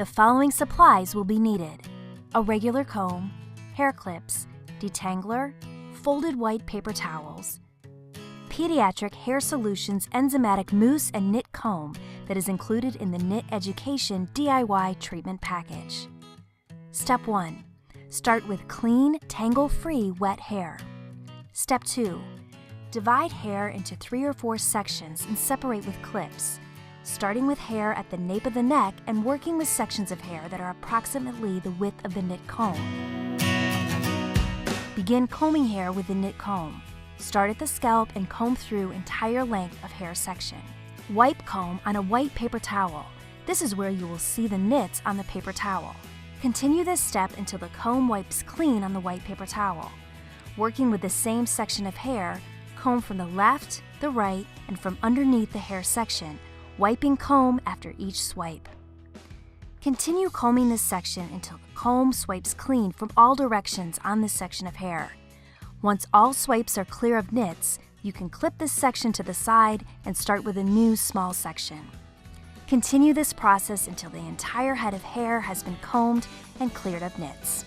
The following supplies will be needed: a regular comb, hair clips, detangler, folded white paper towels, Pediatric Hair Solutions enzymatic mousse and knit comb that is included in the Knit Education DIY treatment package. Step 1. Start with clean, tangle-free wet hair. Step 2. Divide hair into 3 or 4 sections and separate with clips, starting with hair at the nape of the neck and working with sections of hair that are approximately the width of the knit comb. Begin combing hair with the knit comb. Start at the scalp and comb through entire length of hair section. Wipe comb on a white paper towel. This is where you will see the nits on the paper towel. Continue this step until the comb wipes clean on the white paper towel. Working with the same section of hair, comb from the left, the right, and from underneath the hair section, wiping comb after each swipe. Continue combing this section until the comb swipes clean from all directions on this section of hair. Once all swipes are clear of nits, you can clip this section to the side and start with a new small section. Continue this process until the entire head of hair has been combed and cleared of nits.